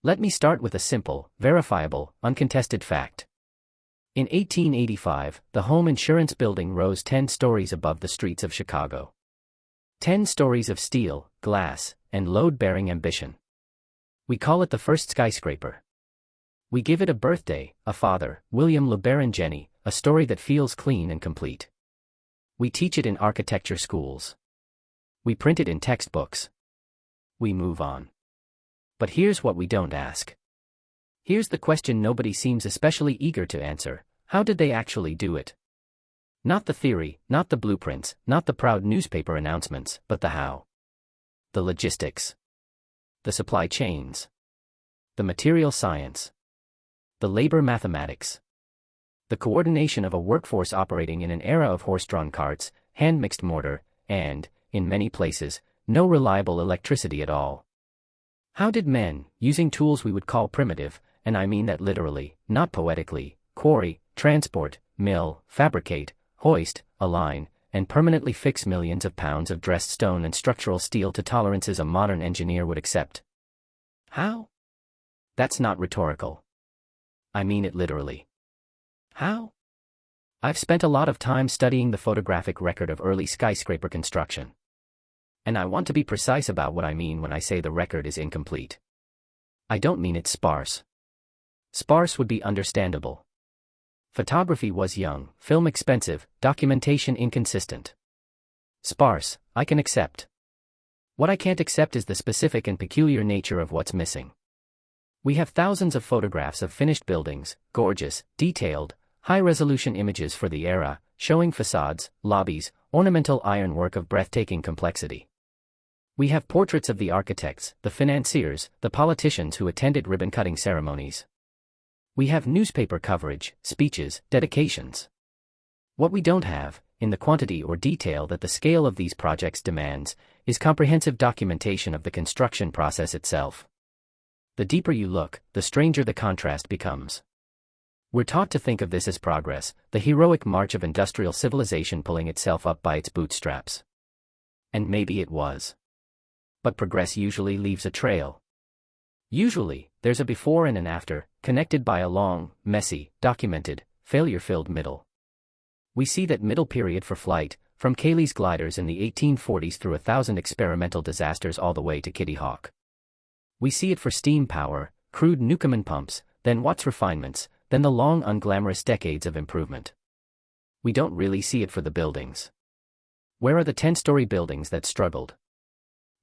Let me start with a simple, verifiable, uncontested fact. In 1885, the home insurance building rose 10 stories above the streets of Chicago. 10 stories of steel, glass, and load-bearing ambition. We call it the first skyscraper. We give it a birthday, a father, William LeBaron Jenney, a story that feels clean and complete. We teach it in architecture schools. We print it in textbooks. We move on. But here's what we don't ask. Here's the question nobody seems especially eager to answer: how did they actually do it? Not the theory, not the blueprints, not the proud newspaper announcements, but the how. The logistics. The supply chains. The material science. The labor mathematics. The coordination of a workforce operating in an era of horse-drawn carts, hand-mixed mortar, and, in many places, no reliable electricity at all. How did men, using tools we would call primitive, and I mean that literally, not poetically, quarry, transport, mill, fabricate, hoist, align, and permanently fix millions of pounds of dressed stone and structural steel to tolerances a modern engineer would accept? How? That's not rhetorical. I mean it literally. How? I've spent a lot of time studying the photographic record of early skyscraper construction. And I want to be precise about what I mean when I say the record is incomplete. I don't mean it's sparse. Sparse would be understandable. Photography was young, film expensive, documentation inconsistent. Sparse, I can accept. What I can't accept is the specific and peculiar nature of what's missing. We have thousands of photographs of finished buildings, gorgeous, detailed, high-resolution images for the era, showing facades, lobbies, ornamental ironwork of breathtaking complexity. We have portraits of the architects, the financiers, the politicians who attended ribbon-cutting ceremonies. We have newspaper coverage, speeches, dedications. What we don't have, in the quantity or detail that the scale of these projects demands, is comprehensive documentation of the construction process itself. The deeper you look, the stranger the contrast becomes. We're taught to think of this as progress, the heroic march of industrial civilization pulling itself up by its bootstraps. And maybe it was. But progress usually leaves a trail. Usually, there's a before and an after, connected by a long, messy, documented, failure-filled middle. We see that middle period for flight, from Cayley's gliders in the 1840s through 1,000 experimental disasters all the way to Kitty Hawk. We see it for steam power, crude Newcomen pumps, then Watt's refinements, then the long unglamorous decades of improvement. We don't really see it for the buildings. Where are the 10-story buildings that struggled?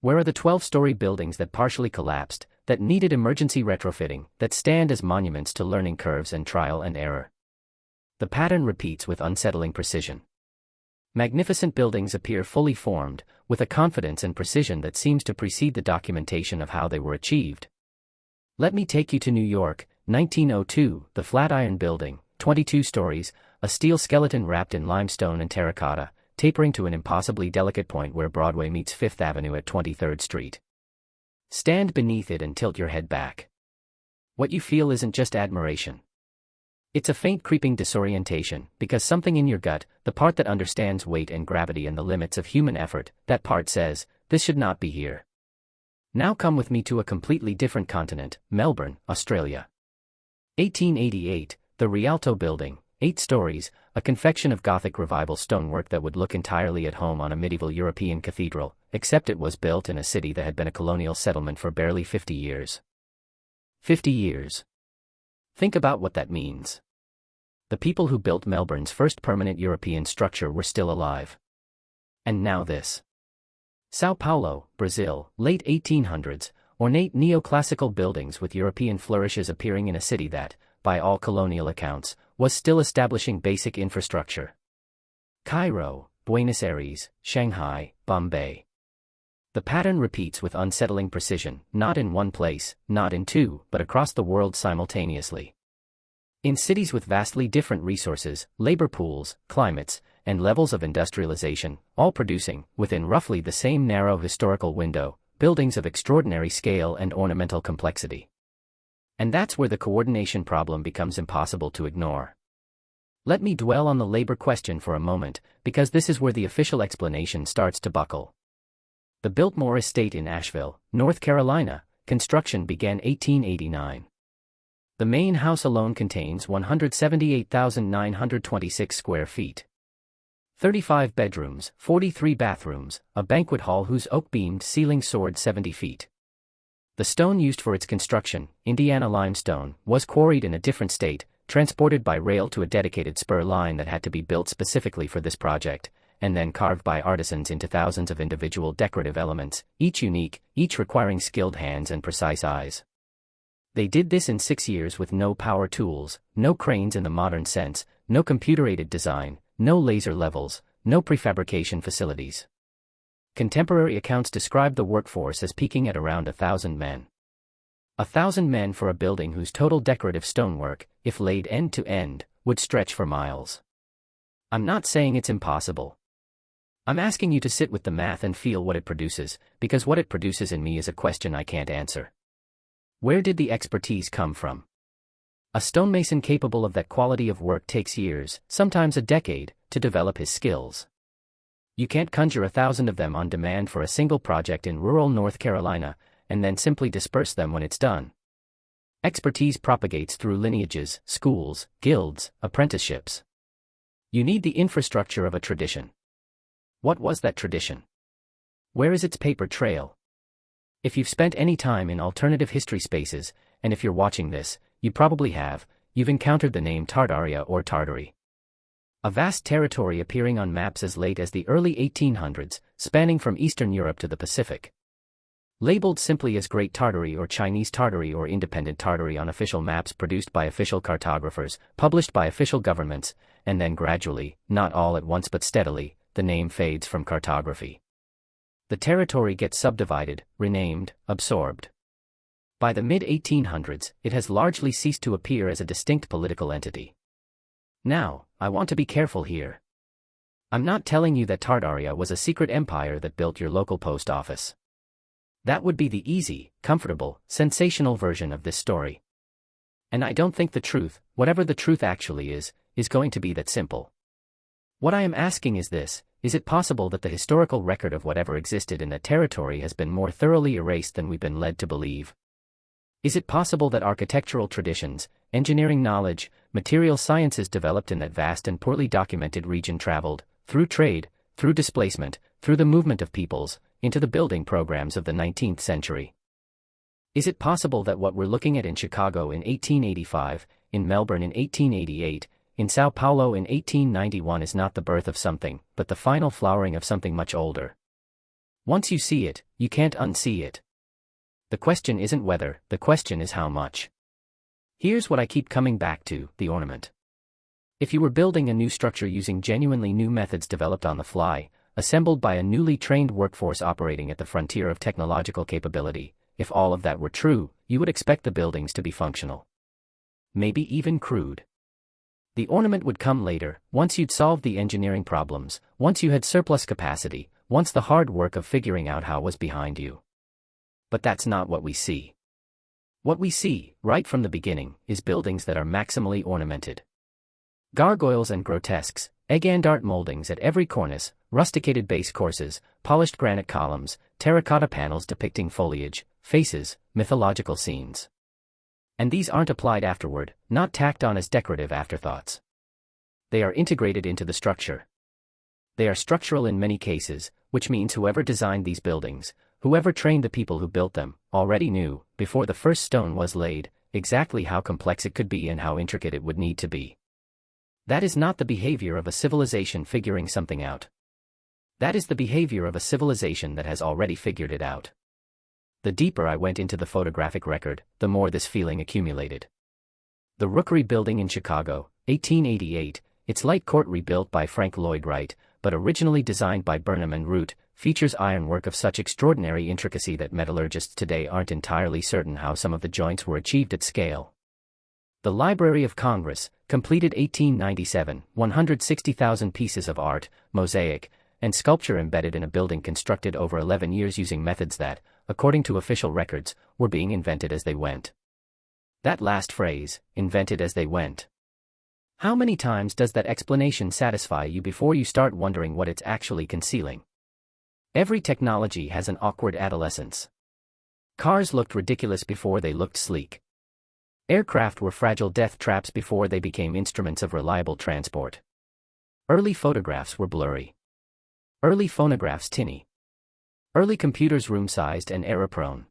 Where are the 12-story buildings that partially collapsed, that needed emergency retrofitting, that stand as monuments to learning curves and trial and error? The pattern repeats with unsettling precision. Magnificent buildings appear fully formed, with a confidence and precision that seems to precede the documentation of how they were achieved. Let me take you to New York, 1902, the Flatiron Building, 22 stories, a steel skeleton wrapped in limestone and terracotta, tapering to an impossibly delicate point where Broadway meets Fifth Avenue at 23rd Street. Stand beneath it and tilt your head back. What you feel isn't just admiration. It's a faint creeping disorientation, because something in your gut, the part that understands weight and gravity and the limits of human effort, that part says, this should not be here. Now come with me to a completely different continent, Melbourne, Australia. 1888, the Rialto Building, 8 stories, a confection of Gothic Revival stonework that would look entirely at home on a medieval European cathedral, except it was built in a city that had been a colonial settlement for barely 50 years. 50 years. Think about what that means. The people who built Melbourne's first permanent European structure were still alive. And now this. Sao Paulo, Brazil, late 1800s, ornate neoclassical buildings with European flourishes appearing in a city that, by all colonial accounts, was still establishing basic infrastructure. Cairo, Buenos Aires, Shanghai, Bombay. The pattern repeats with unsettling precision, not in one place, not in two, but across the world simultaneously. In cities with vastly different resources, labor pools, climates, and levels of industrialization, all producing, within roughly the same narrow historical window, buildings of extraordinary scale and ornamental complexity. And that's where the coordination problem becomes impossible to ignore. Let me dwell on the labor question for a moment, because this is where the official explanation starts to buckle. The Biltmore Estate in Asheville, North Carolina, construction began 1889. The main house alone contains 178,926 square feet. 35 bedrooms, 43 bathrooms, a banquet hall whose oak-beamed ceiling soared 70 feet. The stone used for its construction, Indiana limestone, was quarried in a different state, transported by rail to a dedicated spur line that had to be built specifically for this project, and then carved by artisans into thousands of individual decorative elements, each unique, each requiring skilled hands and precise eyes. They did this in 6 years with no power tools, no cranes in the modern sense, no computer-aided design, no laser levels, no prefabrication facilities. Contemporary accounts describe the workforce as peaking at around 1,000 men. 1,000 men for a building whose total decorative stonework, if laid end to end, would stretch for miles. I'm not saying it's impossible. I'm asking you to sit with the math and feel what it produces, because what it produces in me is a question I can't answer. Where did the expertise come from? A stonemason capable of that quality of work takes years, sometimes a decade, to develop his skills. You can't conjure 1,000 of them on demand for a single project in rural North Carolina, and then simply disperse them when it's done. Expertise propagates through lineages, schools, guilds, apprenticeships. You need the infrastructure of a tradition. What was that tradition? Where is its paper trail? If you've spent any time in alternative history spaces, and if you're watching this, you probably have, you've encountered the name Tartaria or Tartary. A vast territory appearing on maps as late as the early 1800s, spanning from Eastern Europe to the Pacific. Labeled simply as Great Tartary or Chinese Tartary or Independent Tartary on official maps produced by official cartographers, published by official governments, and then gradually, not all at once but steadily, the name fades from cartography. The territory gets subdivided, renamed, absorbed. By the mid-1800s, it has largely ceased to appear as a distinct political entity. Now, I want to be careful here. I'm not telling you that Tartaria was a secret empire that built your local post office. That would be the easy, comfortable, sensational version of this story. And I don't think the truth, whatever the truth actually is going to be that simple. What I am asking is this: is it possible that the historical record of whatever existed in that territory has been more thoroughly erased than we've been led to believe? Is it possible that architectural traditions, engineering knowledge, material sciences developed in that vast and poorly documented region traveled, through trade, through displacement, through the movement of peoples, into the building programs of the 19th century? Is it possible that what we're looking at in Chicago in 1885, in Melbourne in 1888, in Sao Paulo in 1891 is not the birth of something, but the final flowering of something much older? Once you see it, you can't unsee it. The question isn't whether, the question is how much. Here's what I keep coming back to: the ornament. If you were building a new structure using genuinely new methods developed on the fly, assembled by a newly trained workforce operating at the frontier of technological capability, if all of that were true, you would expect the buildings to be functional. Maybe even crude. The ornament would come later, once you'd solved the engineering problems, once you had surplus capacity, once the hard work of figuring out how was behind you. But that's not what we see. What we see, right from the beginning, is buildings that are maximally ornamented. Gargoyles and grotesques, egg-and-dart moldings at every cornice, rusticated base courses, polished granite columns, terracotta panels depicting foliage, faces, mythological scenes. And these aren't applied afterward, not tacked on as decorative afterthoughts. They are integrated into the structure. They are structural in many cases, which means whoever designed these buildings, whoever trained the people who built them, already knew, before the first stone was laid, exactly how complex it could be and how intricate it would need to be. That is not the behavior of a civilization figuring something out. That is the behavior of a civilization that has already figured it out. The deeper I went into the photographic record, the more this feeling accumulated. The Rookery Building in Chicago, 1888, its light court rebuilt by Frank Lloyd Wright, but originally designed by Burnham and Root, features ironwork of such extraordinary intricacy that metallurgists today aren't entirely certain how some of the joints were achieved at scale. The Library of Congress, completed 1897, 160,000 pieces of art, mosaic, and sculpture embedded in a building constructed over 11 years using methods that, according to official records, were being invented as they went. That last phrase, invented as they went. How many times does that explanation satisfy you before you start wondering what it's actually concealing? Every technology has an awkward adolescence. Cars looked ridiculous before they looked sleek. Aircraft were fragile death traps before they became instruments of reliable transport. Early photographs were blurry. Early phonographs tinny. Early computers room-sized and error-prone.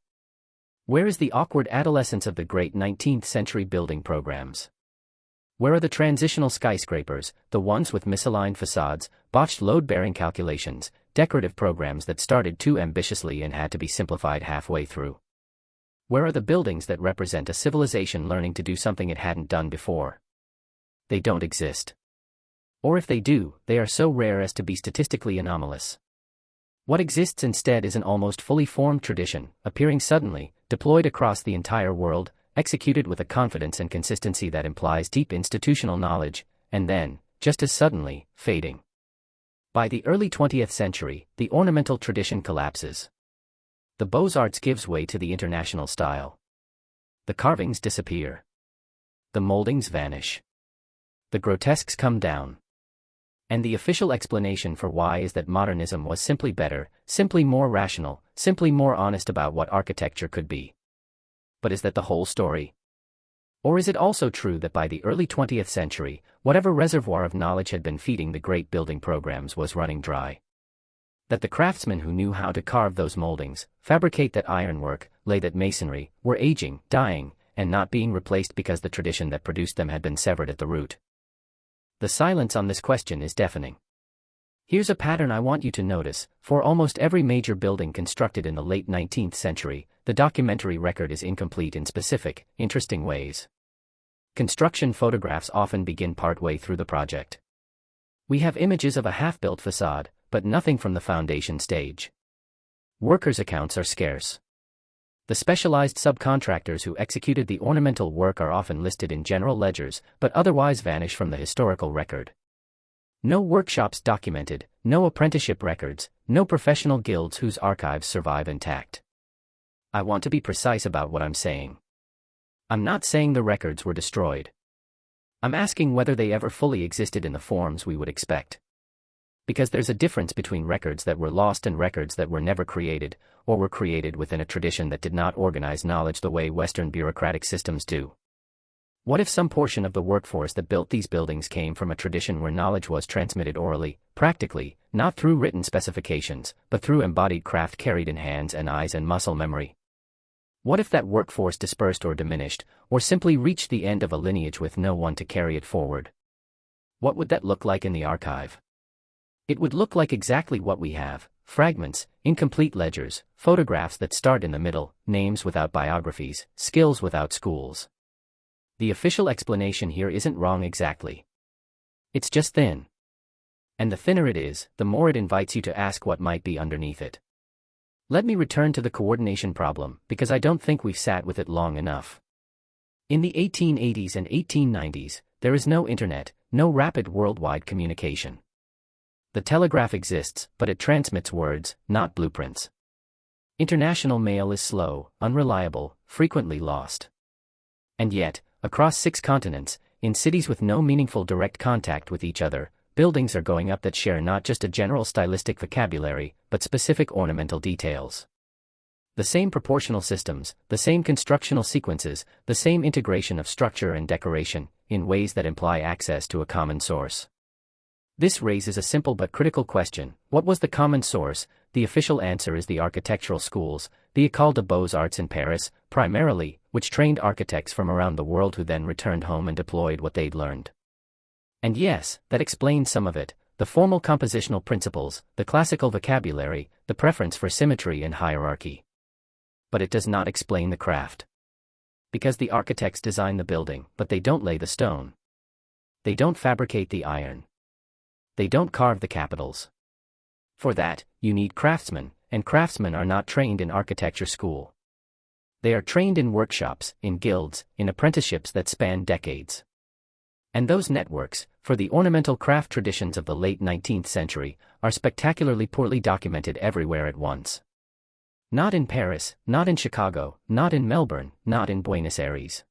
Where is the awkward adolescence of the great 19th century building programs? Where are the transitional skyscrapers, the ones with misaligned facades, botched load-bearing calculations, decorative programs that started too ambitiously and had to be simplified halfway through? Where are the buildings that represent a civilization learning to do something it hadn't done before? They don't exist. Or if they do, they are so rare as to be statistically anomalous. What exists instead is an almost fully formed tradition, appearing suddenly, deployed across the entire world, executed with a confidence and consistency that implies deep institutional knowledge, and then, just as suddenly, fading. By the early 20th century, the ornamental tradition collapses. The Beaux-Arts gives way to the international style. The carvings disappear. The moldings vanish. The grotesques come down. And the official explanation for why is that modernism was simply better, simply more rational, simply more honest about what architecture could be. But is that the whole story? Or is it also true that by the early 20th century, whatever reservoir of knowledge had been feeding the great building programs was running dry? That the craftsmen who knew how to carve those moldings, fabricate that ironwork, lay that masonry, were aging, dying, and not being replaced because the tradition that produced them had been severed at the root? The silence on this question is deafening. Here's a pattern I want you to notice: for almost every major building constructed in the late 19th century, the documentary record is incomplete in specific, interesting ways. Construction photographs often begin partway through the project. We have images of a half-built facade, but nothing from the foundation stage. Workers' accounts are scarce. The specialized subcontractors who executed the ornamental work are often listed in general ledgers, but otherwise vanish from the historical record. No workshops documented, no apprenticeship records, no professional guilds whose archives survive intact. I want to be precise about what I'm saying. I'm not saying the records were destroyed. I'm asking whether they ever fully existed in the forms we would expect. Because there's a difference between records that were lost and records that were never created, or were created within a tradition that did not organize knowledge the way Western bureaucratic systems do. What if some portion of the workforce that built these buildings came from a tradition where knowledge was transmitted orally, practically, not through written specifications, but through embodied craft carried in hands and eyes and muscle memory? What if that workforce dispersed or diminished, or simply reached the end of a lineage with no one to carry it forward? What would that look like in the archive? It would look like exactly what we have: fragments, incomplete ledgers, photographs that start in the middle, names without biographies, skills without schools. The official explanation here isn't wrong exactly. It's just thin. And the thinner it is, the more it invites you to ask what might be underneath it. Let me return to the coordination problem, because I don't think we've sat with it long enough. In the 1880s and 1890s, there is no internet, no rapid worldwide communication. The telegraph exists, but it transmits words, not blueprints. International mail is slow, unreliable, frequently lost. And yet, across 6 continents, in cities with no meaningful direct contact with each other, buildings are going up that share not just a general stylistic vocabulary, but specific ornamental details. The same proportional systems, the same constructional sequences, the same integration of structure and decoration, in ways that imply access to a common source. This raises a simple but critical question: what was the common source? The official answer is the architectural schools, the École des Beaux-Arts in Paris, primarily, which trained architects from around the world who then returned home and deployed what they'd learned. And yes, that explains some of it: the formal compositional principles, the classical vocabulary, the preference for symmetry and hierarchy. But it does not explain the craft. Because the architects design the building, but they don't lay the stone. They don't fabricate the iron. They don't carve the capitals. For that, you need craftsmen, and craftsmen are not trained in architecture school. They are trained in workshops, in guilds, in apprenticeships that span decades. And those networks, for the ornamental craft traditions of the late 19th century, are spectacularly poorly documented everywhere at once. Not in Paris, not in Chicago, not in Melbourne, not in Buenos Aires.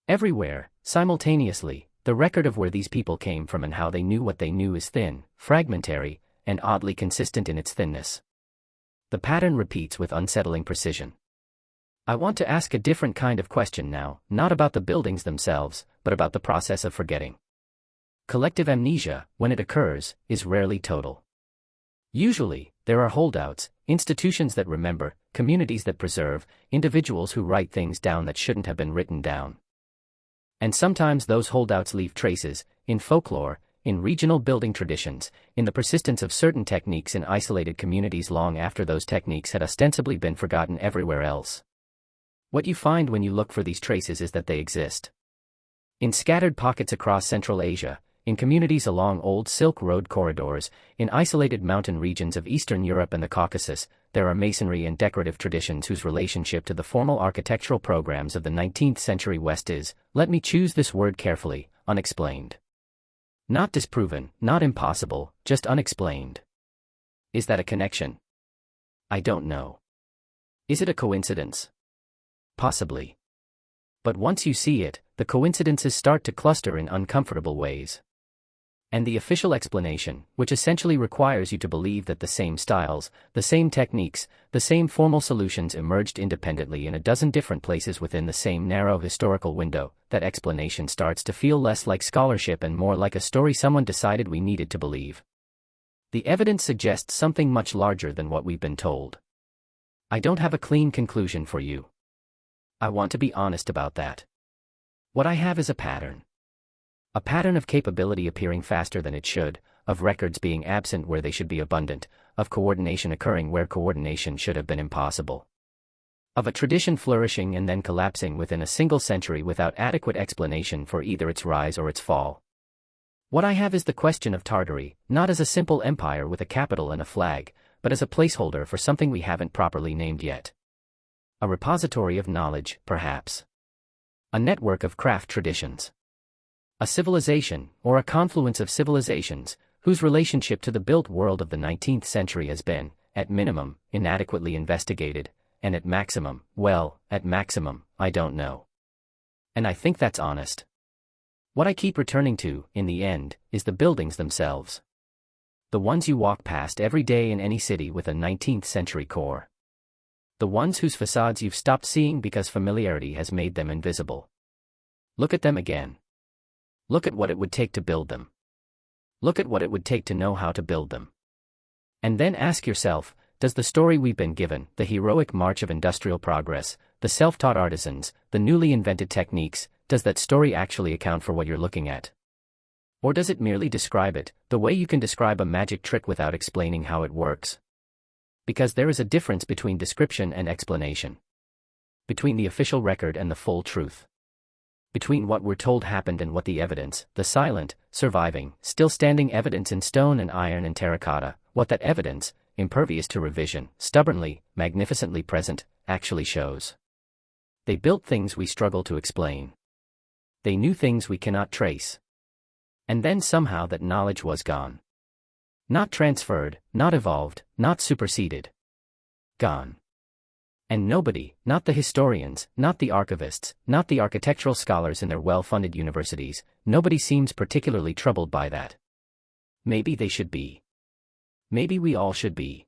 Everywhere, simultaneously, the record of where these people came from and how they knew what they knew is thin, fragmentary, and oddly consistent in its thinness. The pattern repeats with unsettling precision. I want to ask a different kind of question now, not about the buildings themselves, but about the process of forgetting. Collective amnesia, when it occurs, is rarely total. Usually, there are holdouts, institutions that remember, communities that preserve, individuals who write things down that shouldn't have been written down. And sometimes those holdouts leave traces, in folklore, in regional building traditions, in the persistence of certain techniques in isolated communities long after those techniques had ostensibly been forgotten everywhere else. What you find when you look for these traces is that they exist. In scattered pockets across Central Asia, in communities along old Silk Road corridors, in isolated mountain regions of Eastern Europe and the Caucasus, there are masonry and decorative traditions whose relationship to the formal architectural programs of the 19th century West is, let me choose this word carefully, unexplained. Not disproven, not impossible, just unexplained. Is that a connection? I don't know. Is it a coincidence? Possibly. But once you see it, the coincidences start to cluster in uncomfortable ways. And the official explanation, which essentially requires you to believe that the same styles, the same techniques, the same formal solutions emerged independently in a dozen different places within the same narrow historical window, that explanation starts to feel less like scholarship and more like a story someone decided we needed to believe. The evidence suggests something much larger than what we've been told. I don't have a clean conclusion for you. I want to be honest about that. What I have is a pattern. A pattern of capability appearing faster than it should, of records being absent where they should be abundant, of coordination occurring where coordination should have been impossible. Of a tradition flourishing and then collapsing within a single century without adequate explanation for either its rise or its fall. What I have is the question of Tartary, not as a simple empire with a capital and a flag, but as a placeholder for something we haven't properly named yet. A repository of knowledge, perhaps. A network of craft traditions. A civilization, or a confluence of civilizations, whose relationship to the built world of the 19th century has been, at minimum, inadequately investigated, and at maximum, I don't know. And I think that's honest. What I keep returning to, in the end, is the buildings themselves. The ones you walk past every day in any city with a 19th century core. The ones whose facades you've stopped seeing because familiarity has made them invisible. Look at them again. Look at what it would take to build them. Look at what it would take to know how to build them. And then ask yourself, does the story we've been given, the heroic march of industrial progress, the self-taught artisans, the newly invented techniques, does that story actually account for what you're looking at? Or does it merely describe it, the way you can describe a magic trick without explaining how it works? Because there is a difference between description and explanation. Between the official record and the full truth. Between what we're told happened and what the evidence, the silent, surviving, still standing evidence in stone and iron and terracotta, what that evidence, impervious to revision, stubbornly, magnificently present, actually shows. They built things we struggle to explain. They knew things we cannot trace. And then somehow that knowledge was gone. Not transferred, not evolved, not superseded. Gone. And nobody, not the historians, not the archivists, not the architectural scholars in their well-funded universities, nobody seems particularly troubled by that. Maybe they should be. Maybe we all should be.